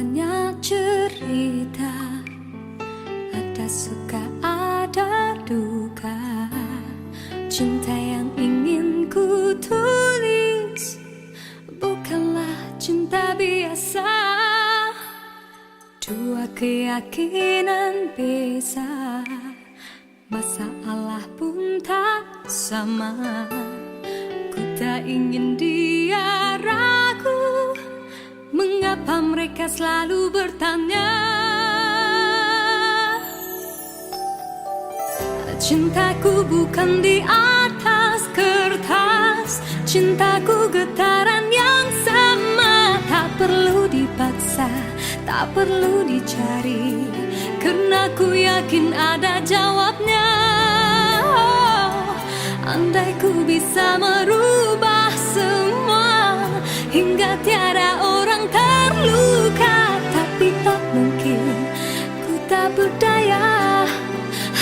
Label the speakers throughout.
Speaker 1: banyak cerita, ada suka ada duka. Cinta yang ingin ku tulis bukanlah cinta biasa. Dua keyakinan beza, masalah pun tak sama. Ku tak ingin dia ragu, mengapa mereka selalu bertanya. Cintaku bukan di atas kertas, cintaku getaran yang sama. Tak perlu dipaksa, tak perlu dicari, karena ku yakin ada jawabnya. Oh, andai ku bisa merubah semua hingga tiada orang terluka, tapi tak mungkin, ku tak berdaya,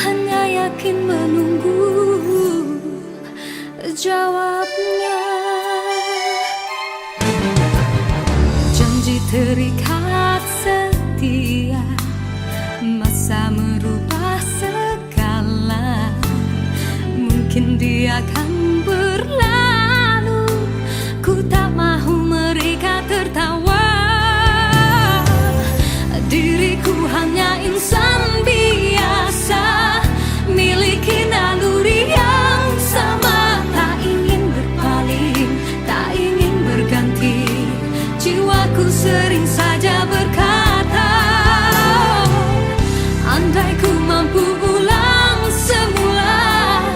Speaker 1: hanya yakin menunggu jawabnya. Janji terikat setia, masa merubah segala. Mungkin dia akan berlalu, ku tak mahu mereka tertawa. Diriku hanya insan biasa, miliki naluri yang sama. Tak ingin berpaling, tak ingin berganti, jiwaku sering saja berkata, andai ku mampu ulang semula,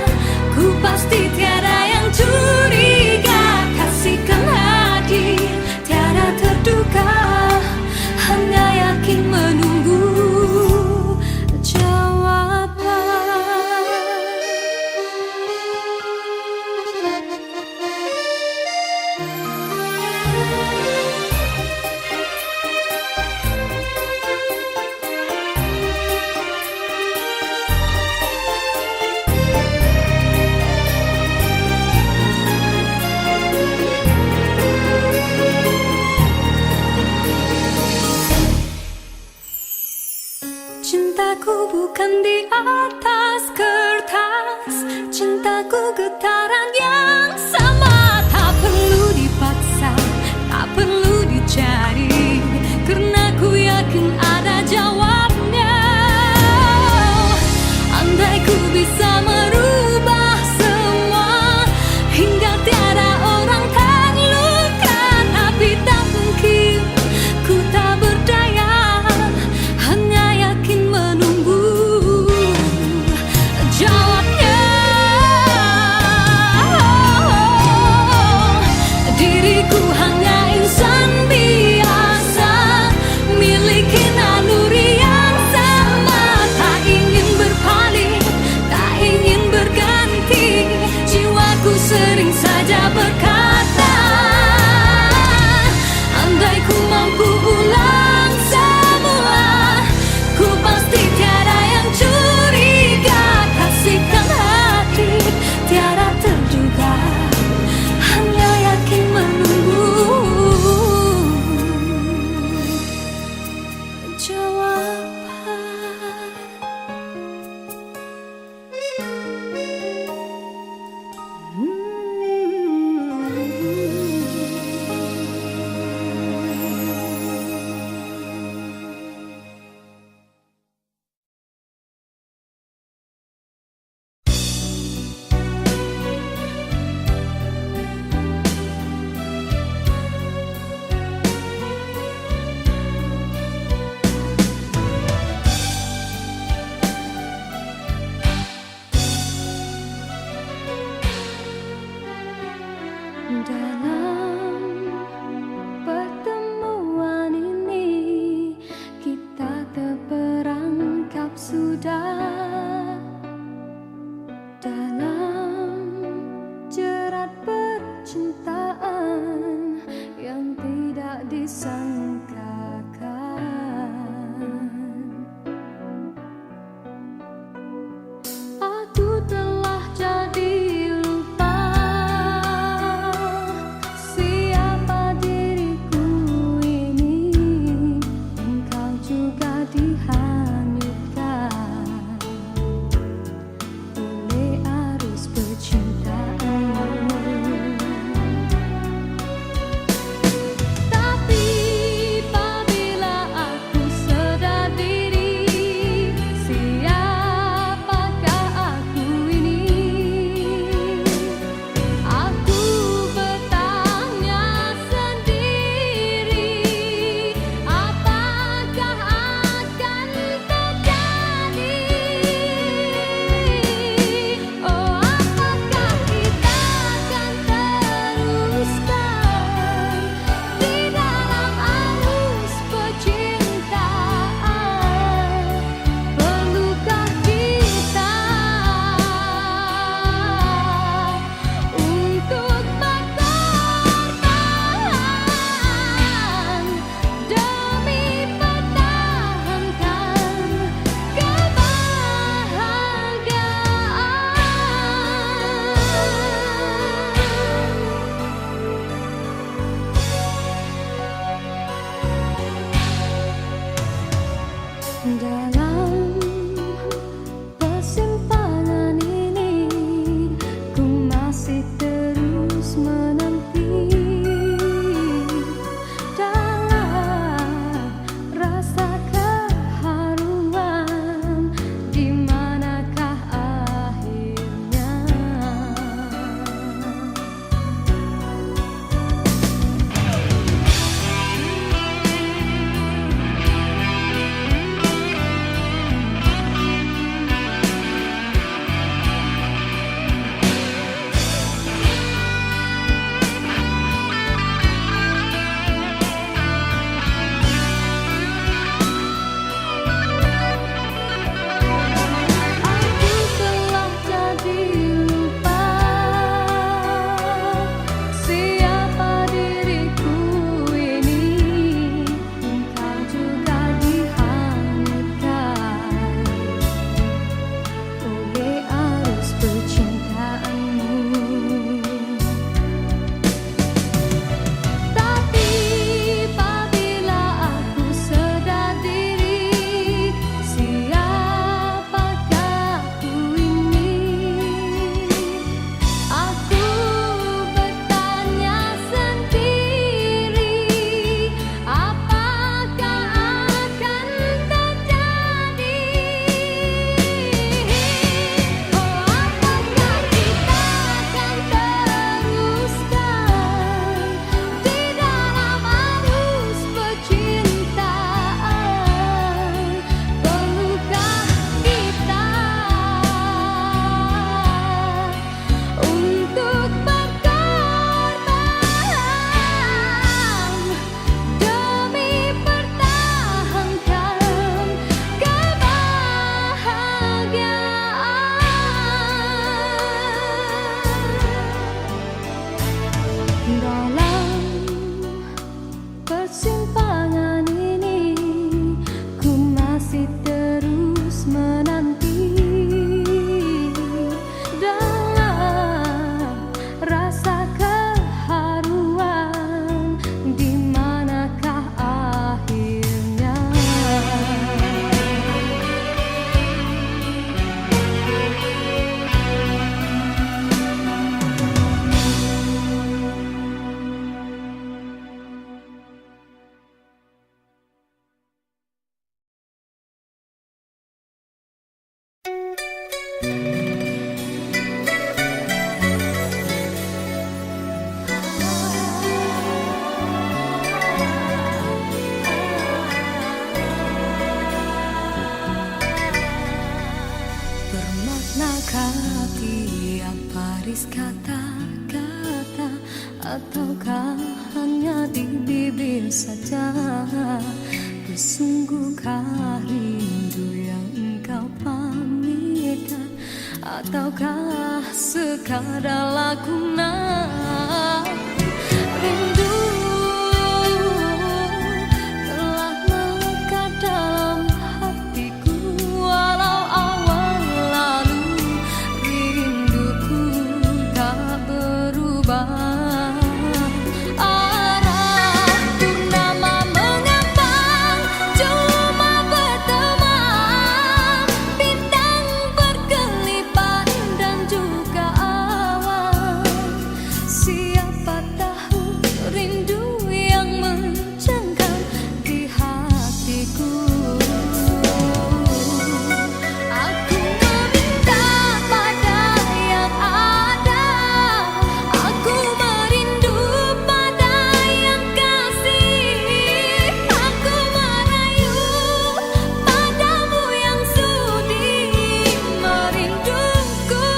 Speaker 1: ku pasti tiada yang curiga. Kasihkan hadir, tiada terduga, hanya yakin menunggu jawaban. Cintaku bukan di atas kertas, cintaku getaran yang sama. Tak perlu dipaksa, tak perlu dicari, karena ku yakin ada jawabnya. Andai ku bisa merubah semua hingga tiada orang terluka, tapi tak mungkin, ku tak berdaya, hanya yakin menunggu jawabnya. Diriku hanya insan biasa, miliki naluri yang sama. Tak ingin berpaling, tak ingin berganti, jiwaku sering saja berkata, andai ku mampu ulang semula, ku pasti tiada yang curiga. Kasihkan hati, tiada terduga, hanya yakin menunggu jawaban. Dalam pertemuan ini kita terperangkap sudah dalam jerat percintaan yang tidak disangkakan. Aku telah jadi lupa siapa diriku ini. Dalam persimpangan ini ku masih terus menanti, dalam rasa keharuan di manakah akhirnya. Bermaknakah tiap baris kata-kata, ataukah hanya di bibir saja? Sesungguhkah rindu yang engkau pamitkan, ataukah sekadar lakonan? Rindu telah melekat dalam hatiku, walau awal lalu rinduku tak berubah. Arah purnama mengambang, cuma berteman, bintang berkelipat dan juga awan. Siapa tahu rindu yang mencengkam di hatiku. Aku meminta pada yang ada, aku merindu pada yang kasih, aku merayu padamu yang sudi merinduku.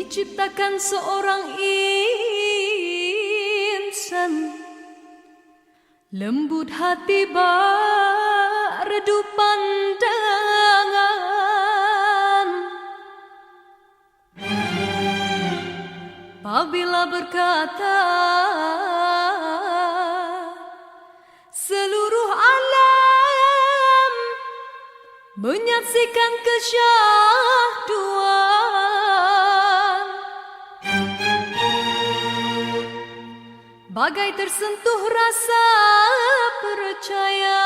Speaker 1: diciptakan seorang insan, lembut hati redup pandangan. Apabila berkata seluruh alam menyaksikan kesyahduan, bagai tersentuh rasa percaya.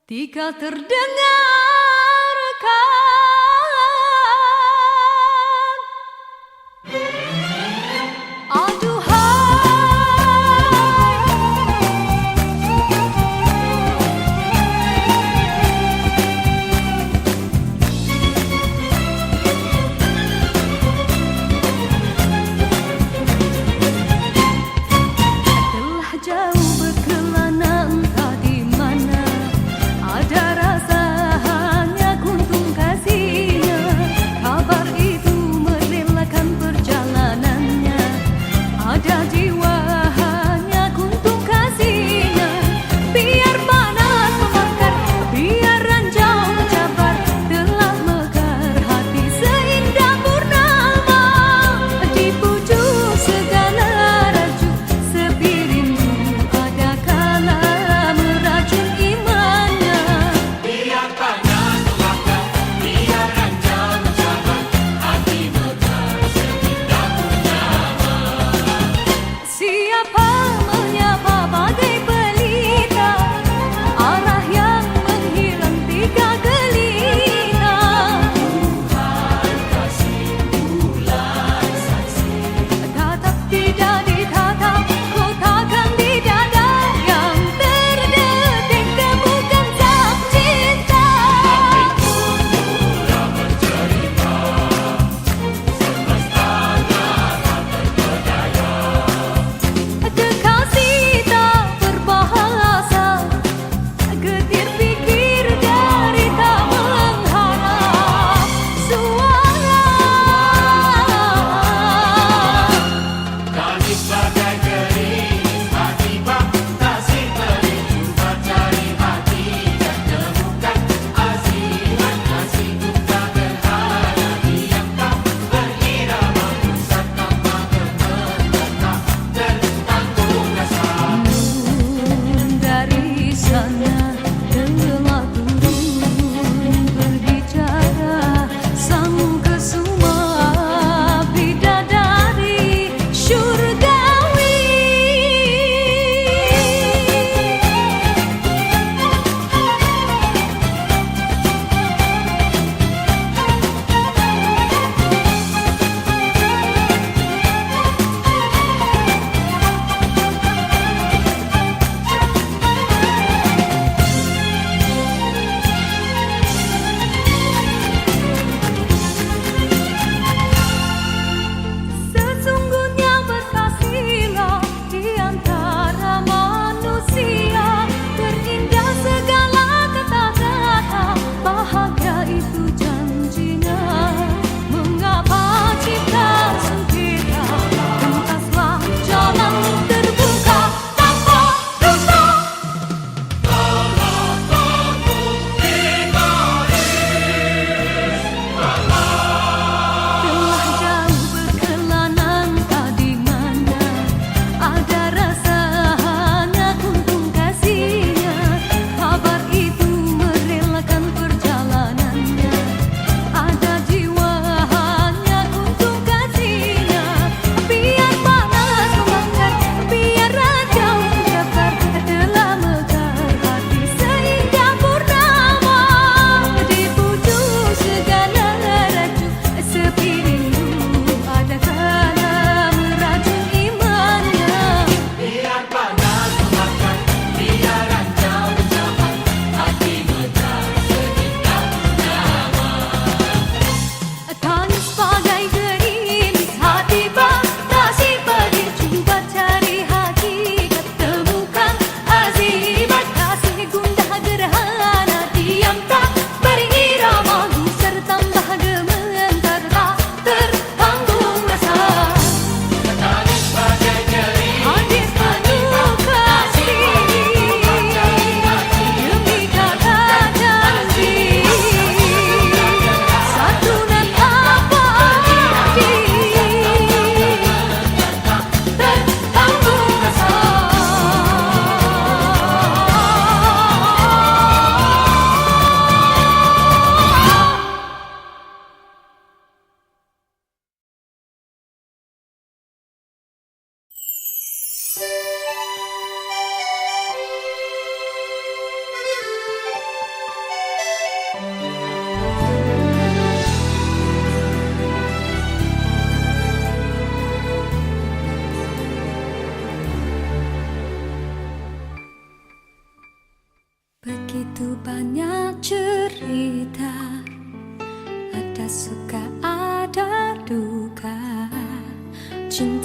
Speaker 1: Tika terdengarkan, telah jauh berkelana entah di mana ada rasa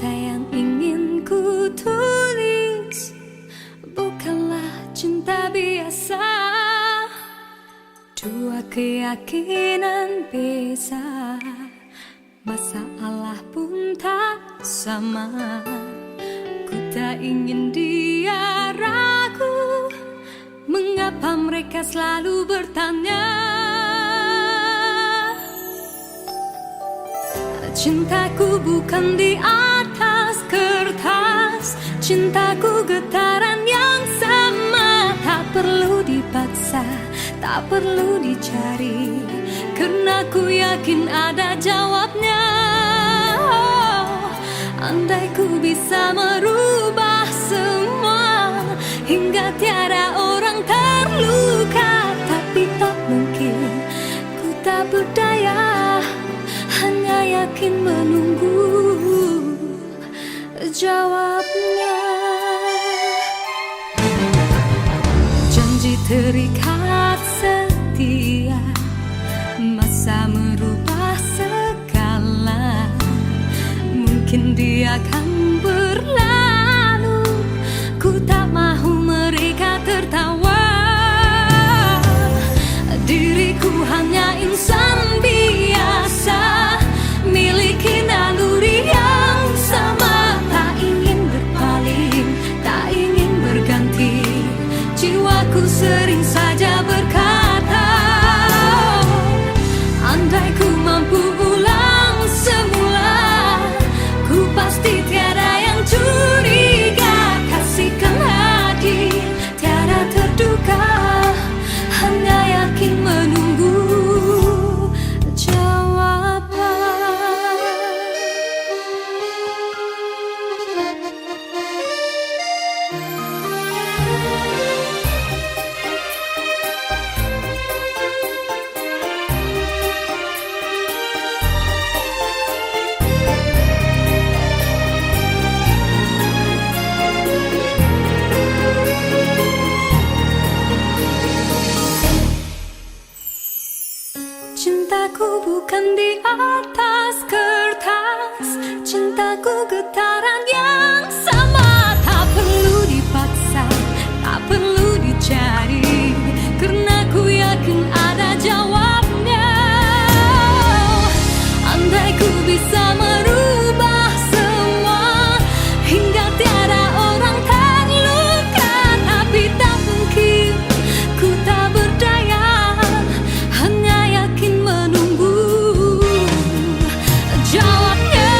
Speaker 1: Cinta yang ingin ku tulis bukanlah cinta biasa. Dua keyakinan beza, masalah pun tak sama. Ku tak ingin dia ragu, mengapa mereka selalu bertanya. Cintaku bukan di atas kertas, cintaku getaran yang sama. Tak perlu dipaksa, tak perlu dicari, karena ku yakin ada jawabnya. Oh, andai ku bisa merubah semua hingga tiada orang terluka, tapi tak mungkin, ku tak berdaya, hanya yakin menunggu jawabnya. Janji terikat setia, masa merubah segala. Mungkin dia akan berlalu, ku tak mahu mereka tertawa. Diriku hanya insan biasa, miliki naluri yang sama. Tak ingin berpaling, tak ingin berganti, jiwaku sering saja berkata, andai ku mampu ulang semula, ku pasti tiada yang curiga. Kasihkan hadir, tiada terduga, hanya yakin menunggu jawaban. Cintaku bukan di atas kertas, cintaku getaran yang sama. Tak perlu dipaksa, tak perlu dicari, karena ku yakin ada jawabnya. Andai ku bisa merubah semua hingga tiada orang terluka, tapi tak mungkin, ku tak berdaya, hanya yakin menunggu jawabnya.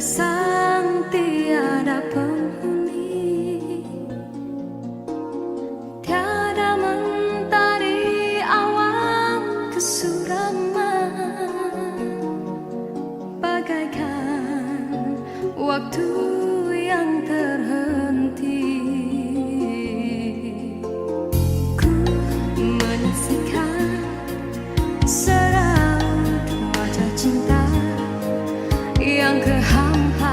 Speaker 1: gersang tiada penghuni, tiada mentari awan kesuraman, bagaikan waktu yang terhenti. Ku menyaksikan seraut wajah cinta yang kehampaan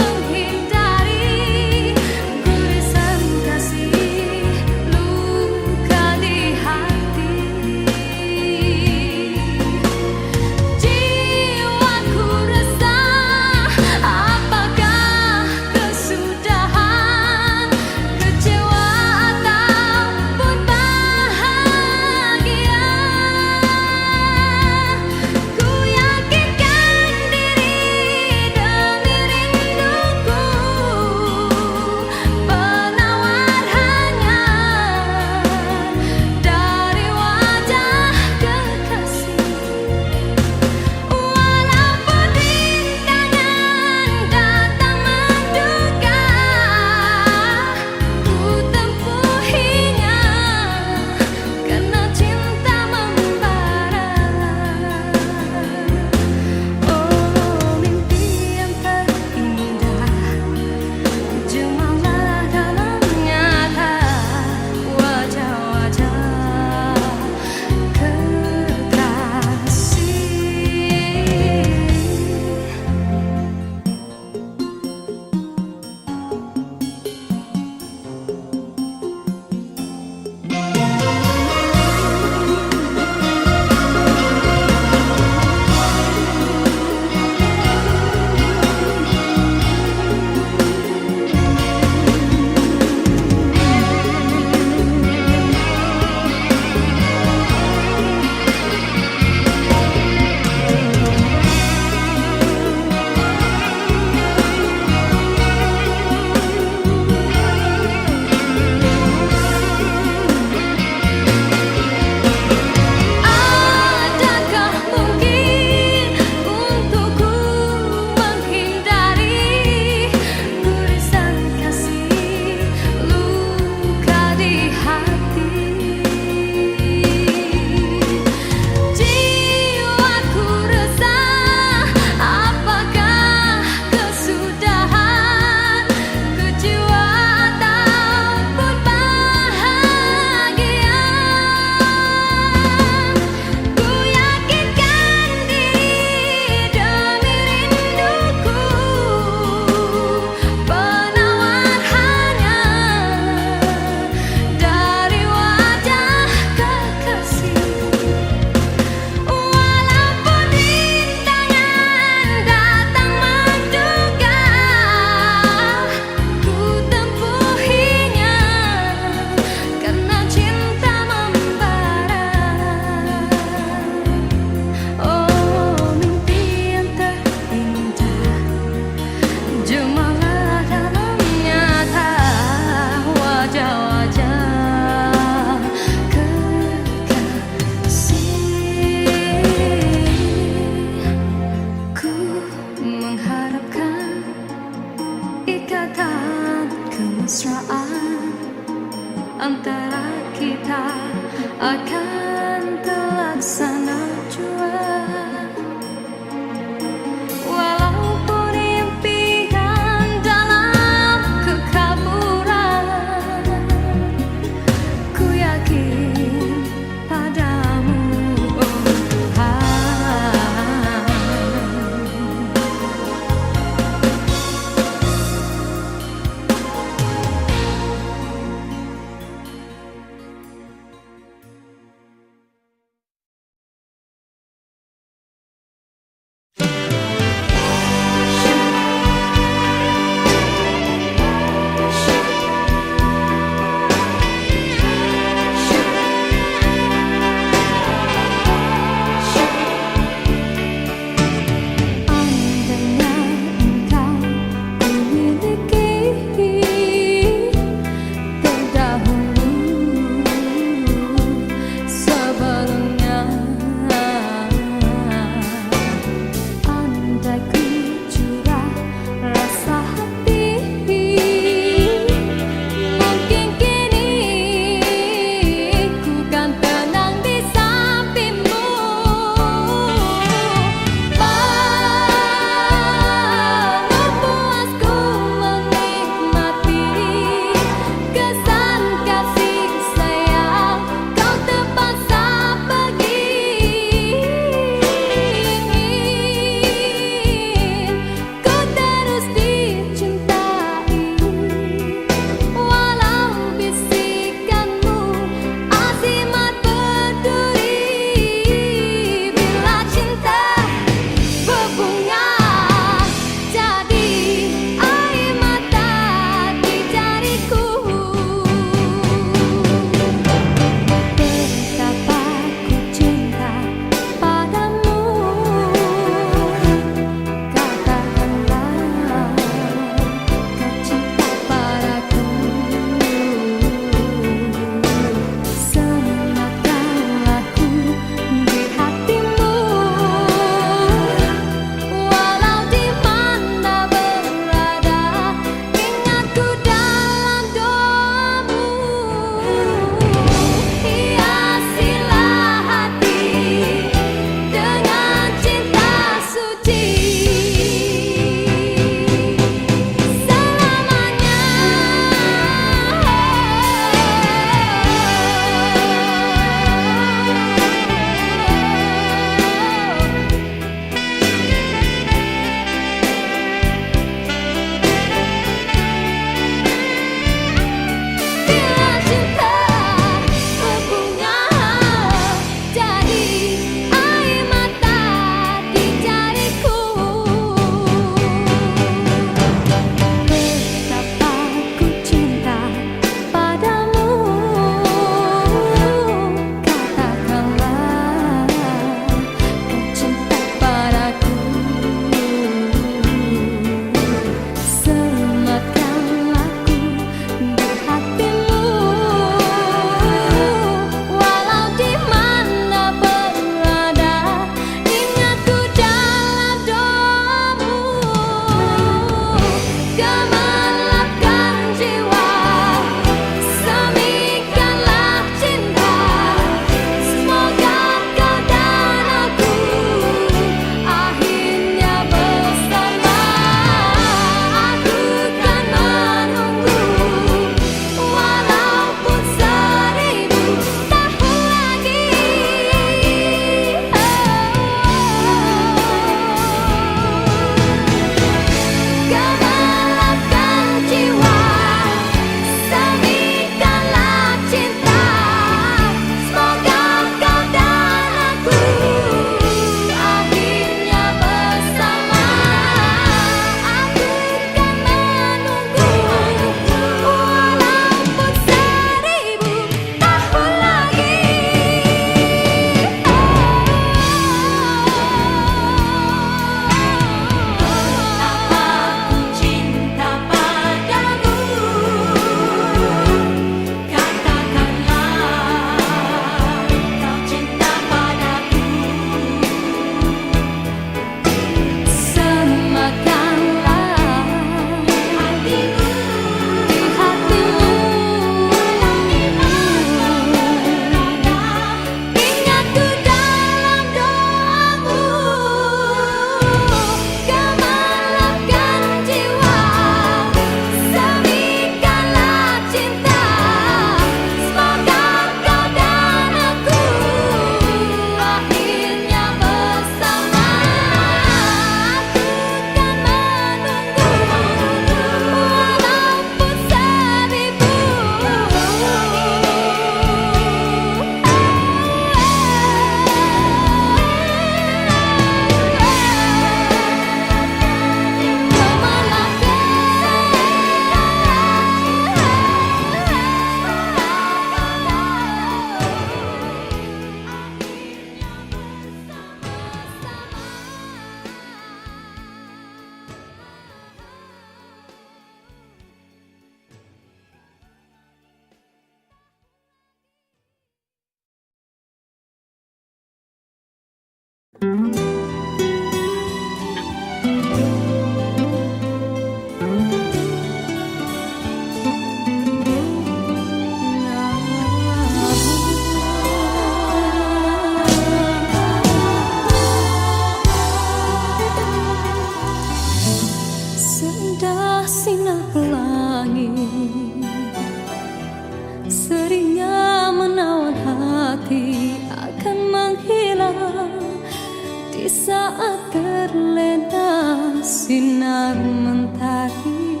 Speaker 1: di saat terlena sinar mentari.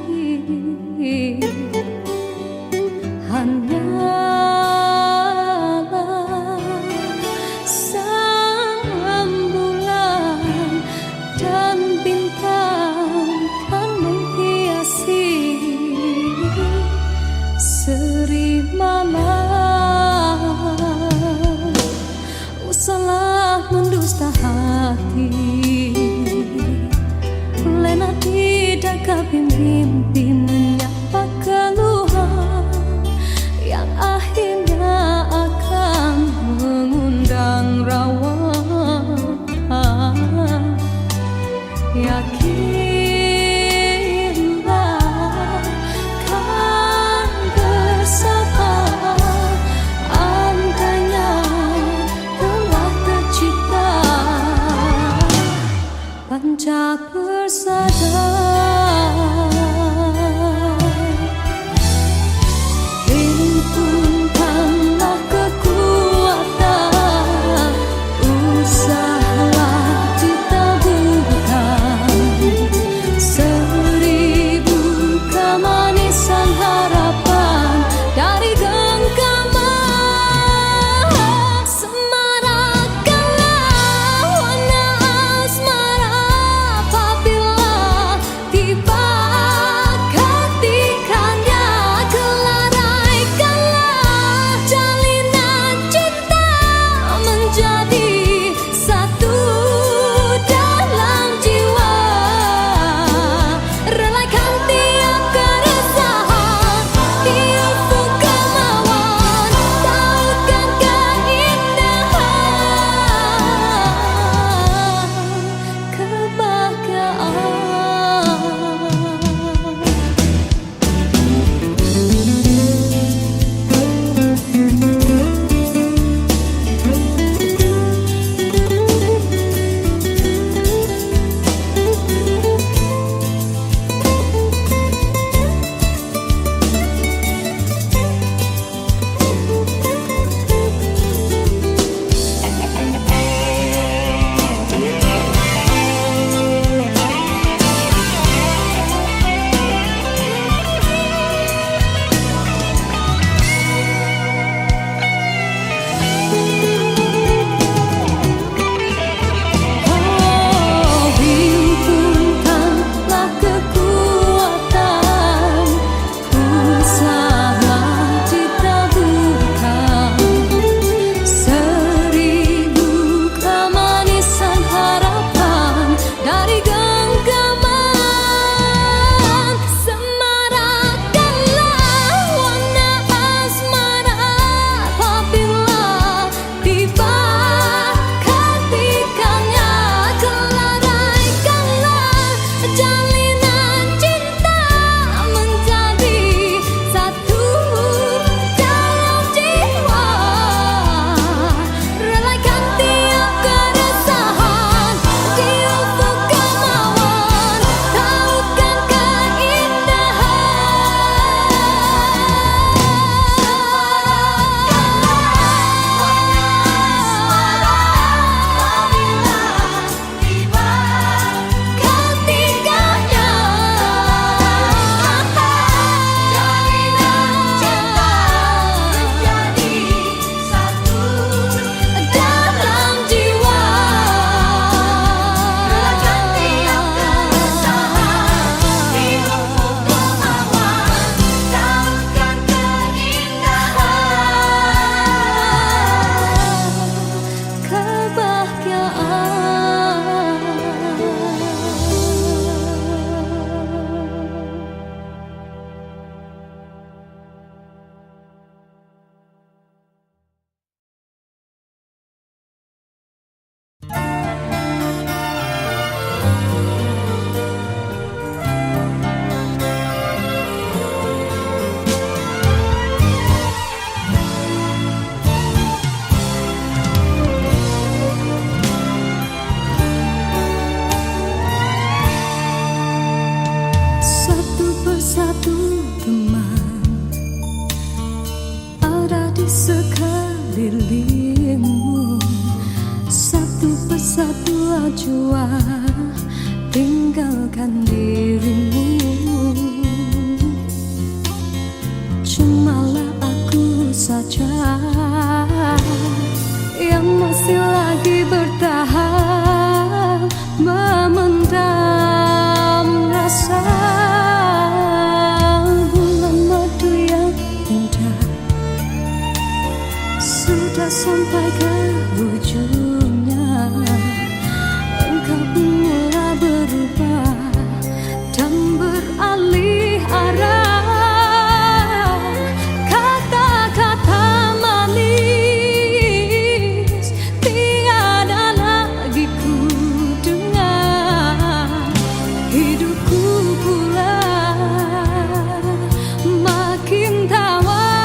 Speaker 1: Hanyalah sang bulan dan bintang kan menghiasi seri malam. Usahlah mendusta hati, lena tidak kapi mimpi menyapa keluhan yang akhirnya akan mengundang rawa. Yakinlah kan bersama, andainya telah tercipta panca persada. Himpunkanlah kekuatan, usahlah ditaburkan seribu kemanisan harapan dari genggaman. Semarakkanlah warna asmara, jua tinggalkan dirimu. Cumalah aku saja yang masih lagi bertahan memendam rasa. Bulan madu yang indah sudah sampai ke ujungnya. Engkau pun mulai berubah dan beralih arah. Kata-kata manis tiada lagi ku dengar. Hidupku pula makin tawar.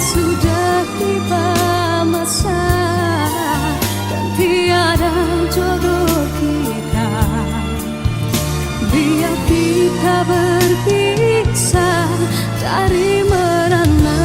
Speaker 1: Sudah tiba masa dan tiada jodoh kita. Biar kita berpisah dari merana.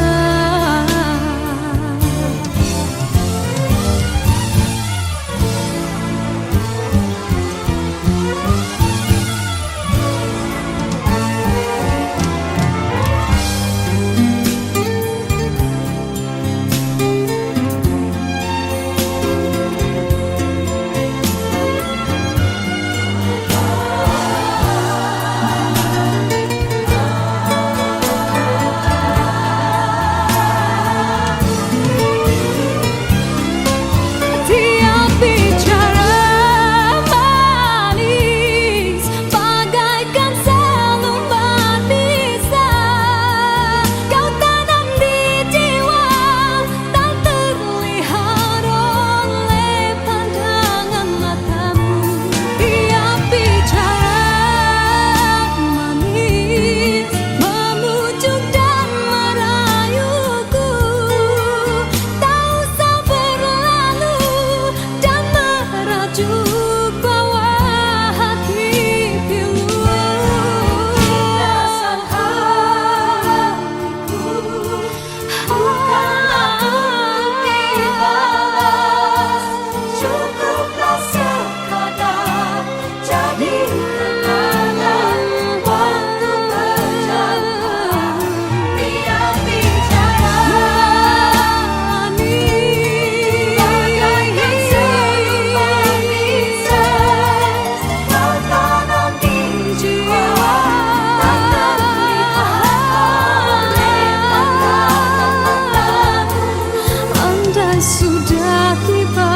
Speaker 1: Sudah tiba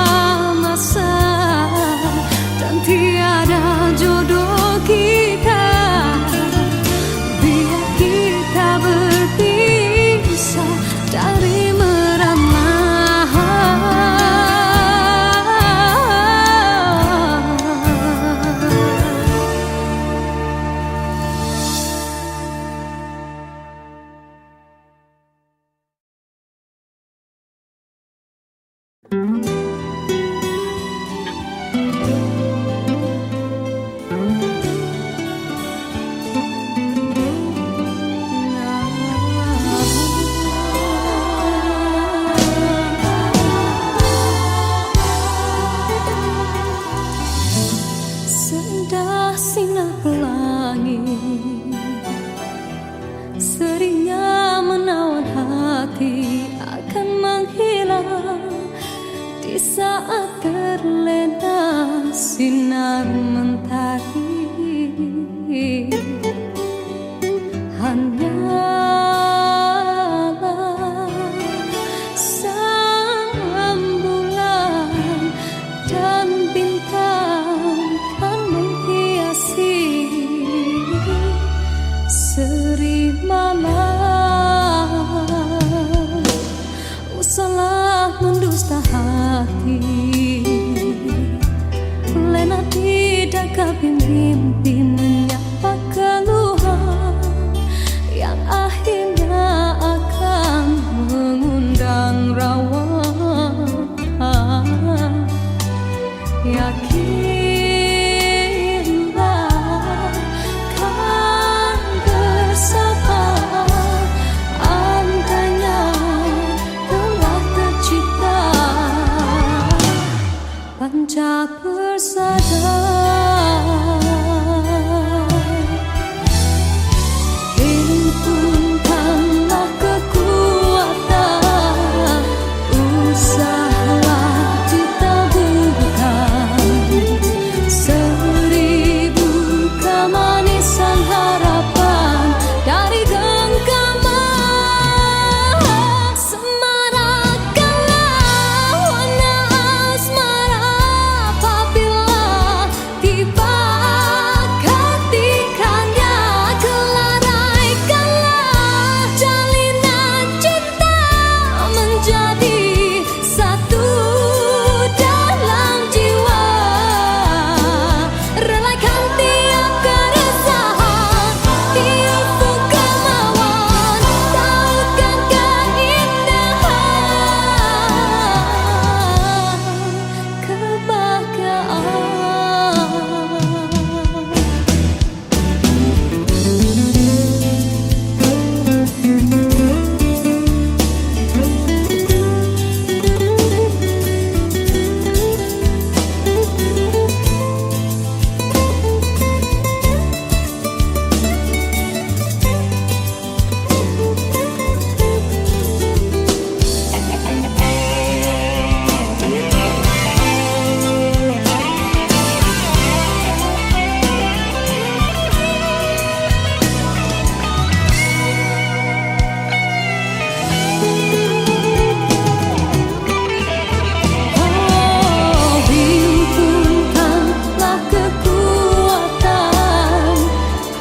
Speaker 1: masa dan tiada jodoh kita. Biar kita berpisah dari merana. Sudah sinar pelangi seringnya menawan hati akan menghilang di saat terlena sinar mentari. Hanyalah sang bulan dan bintang kan menghilang. mimpi menyapa keluhan yang akhirnya akan mengundang rawa. Yakinlah kan bersama, andainya telah tercipta panca persada. Himpunkanlah kekuatan, usahalah ditaburkan seribu kemanisan harapan dari genggaman. Semarakkanlah warna asmara apabila tiba ketikanya. Kelaraikanlah jalinan cinta menjadi satu dalam jiwa. Relakan tiap keresahan, tiap kemauan, tautkan keindahan himpunkanlah kekuatan,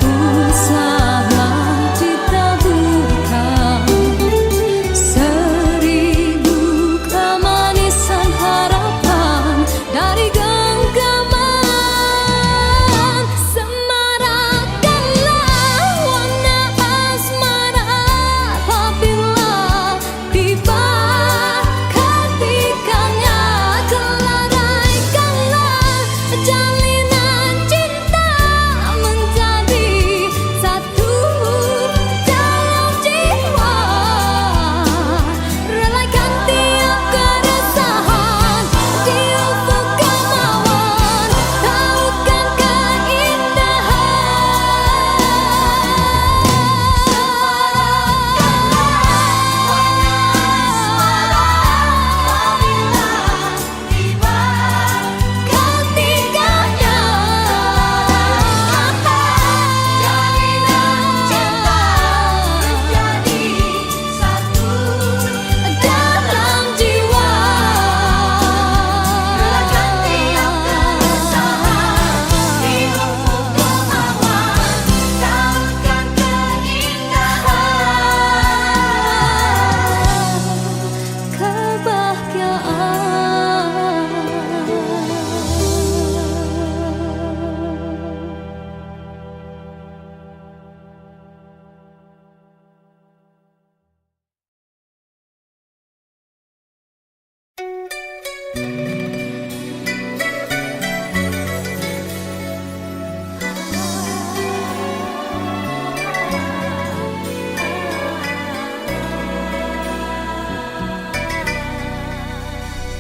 Speaker 1: usahalah ditaburkan seribu kemanisan harapan dari genggaman. Semarakkanlah warna asmara apabila tiba ketikanya. Kelaraikanlah jalinan cinta menjadi satu dalam jiwa. Relakan tiap keresahan, tiap kemauan, tautkan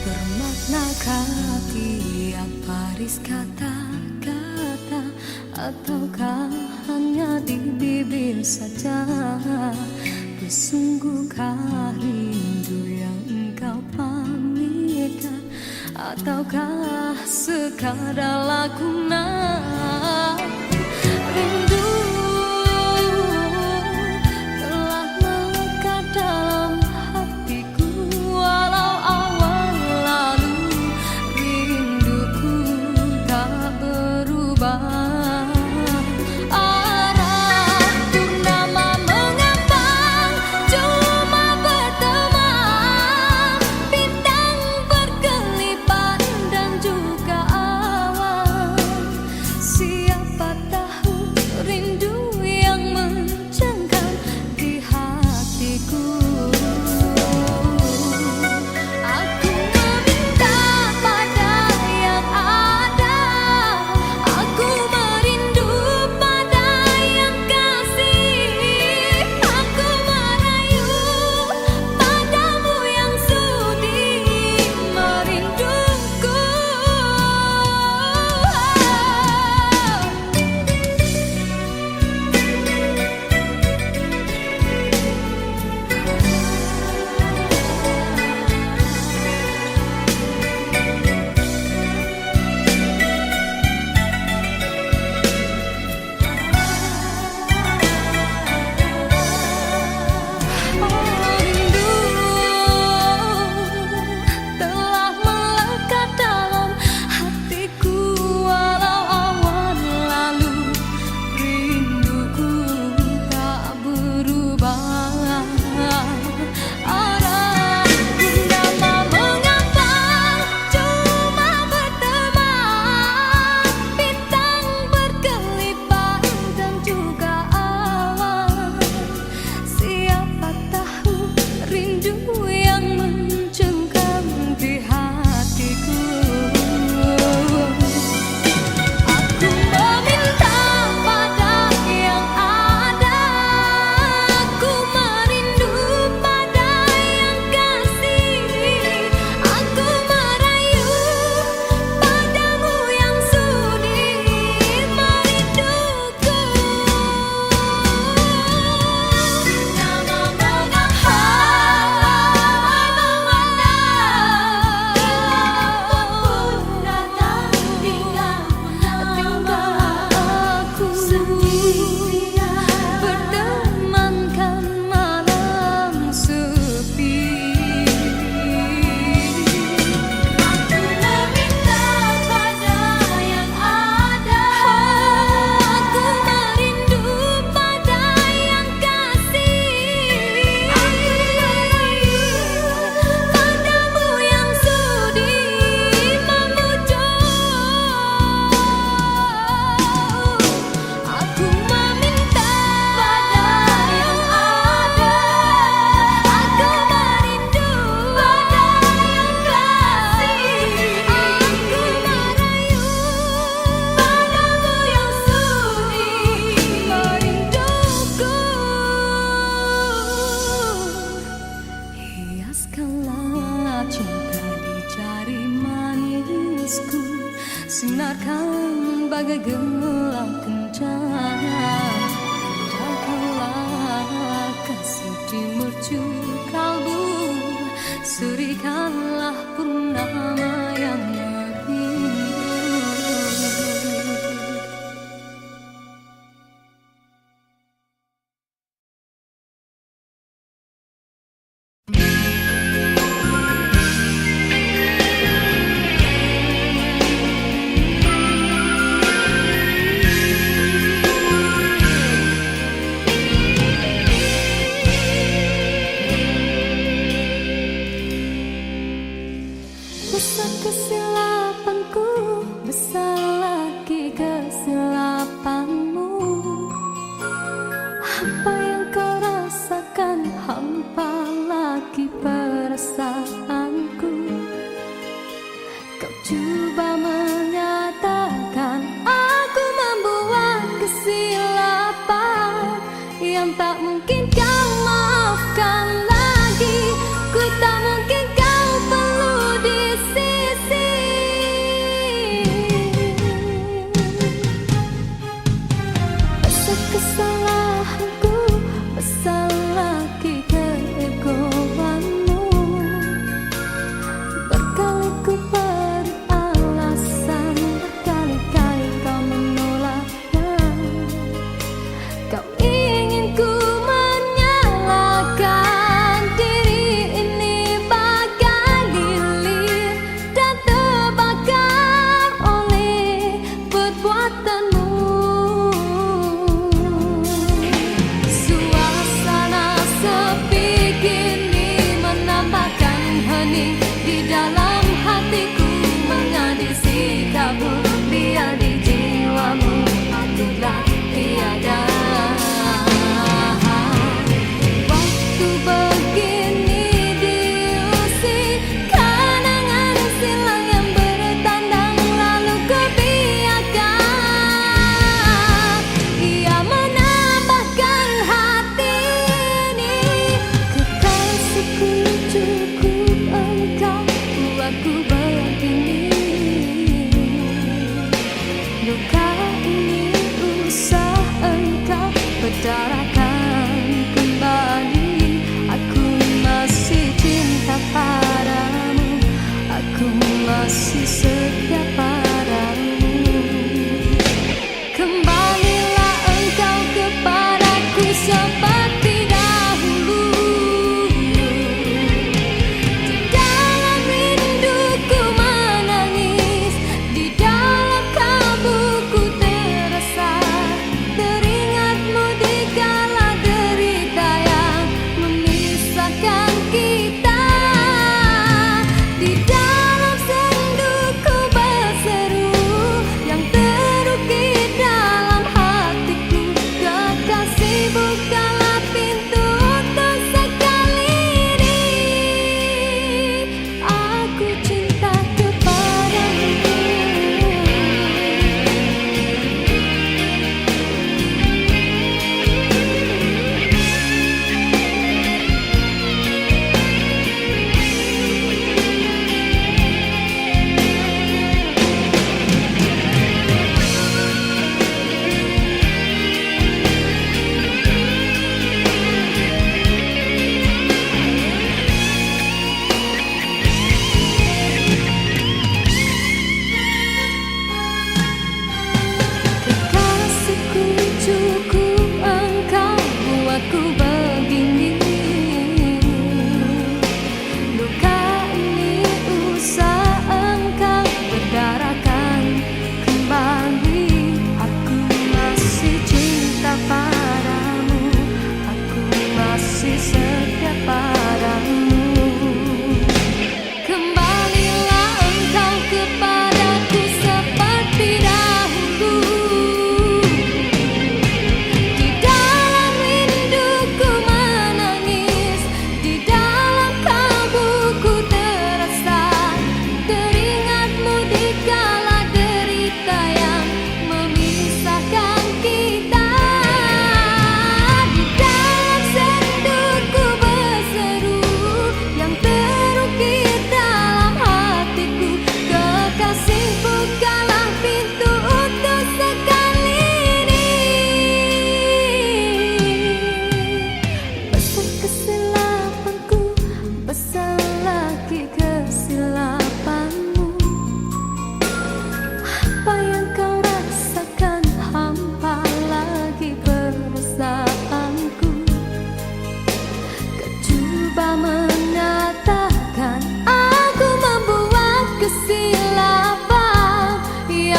Speaker 1: bermaknakah tiap baris kata-kata, ataukah hanya di bibir saja? Bersungguhkah rindu yang engkau pamitkan, ataukah sekadar lakonan? Rindu telah melekat dalam hatiku, walau awal lalu rinduku tak berubah. Arah purnama mengambang, cuma berteman, bintang berkelipan dan juga awan. Siapa tahu rindu yang mencengkam di hatiku. Aku meminta pada yang ada, aku merindu pada yang kasih, aku merayu padamu yang sudi merinduku. Telah melekat dalam hatiku walau awan lalu, rinduku tak berubah. Arah purnama mengambang, cuma berteman, bintang berkelipat dan juga awan. Siapa tahu rindu yang mencengkam di hatiku. Aku meminta pada yang ada, aku merindu pada yang kasih, aku merayu padamu yang sudi merinduku. Nama aku bertemankan malam sepi. Aku meminta pada yang ada, aku merindu pada yang kasih, aku merayu padamu yang sudi memujuk. Aku meminta pada yang ada, aku merindu pada yang kasih, aku merayu padamu yang sudi merinduku. Hiaskanlah cinta di jari manisku, sinarkan bagai gelang kencana, jagalah kasih di mercu kalbu, serikanlah purnama yang merindu. Besar kesilapanku, besar lagi kesilapanmu. Apa yang kau rasakan, hampa lagi perasaanku. Kau coba menyatakan aku membuat kesilapan yang tak mungkin kau maafkan lagi. Ku tak mungkin kau perlu di sisi. Besar kesalahanku, besar lagi keegoanmu. Berkali ku beri alasan, berkali-kali kau menolaknya. Kau ingin ku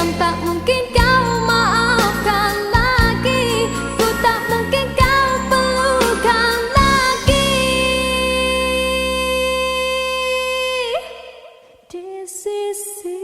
Speaker 1: Dan tak mungkin kau maafkan lagi, ku tak mungkin kau perlukan lagi di sisi.